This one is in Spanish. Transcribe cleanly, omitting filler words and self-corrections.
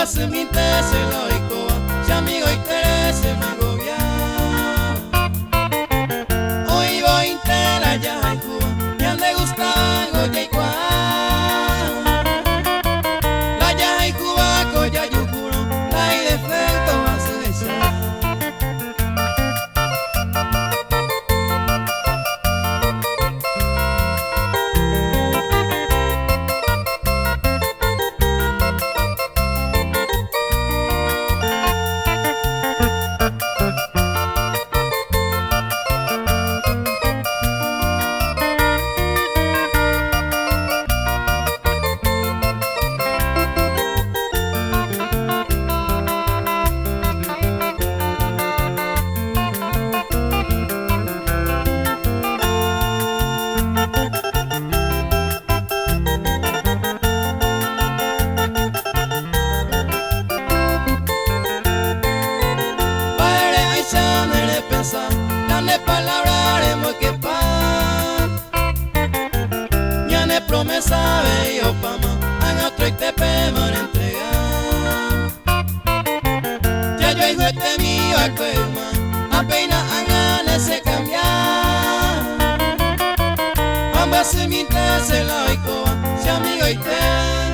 Se mi te se lo icoa, si amigo y te se me agobia. Hoy voy intera ya en Cuba, y ande gustando ya igual. La ya en Cuba coya yucuro, la y defecto hace besar. Dale palabra haremos que pan. Ya ne promesa ve yo pama, an otro y te pema entregar. Ya yo hijo este mío a cuema, apenas an se cambiar. Ambas se mi te se la icoa, si amigo y te.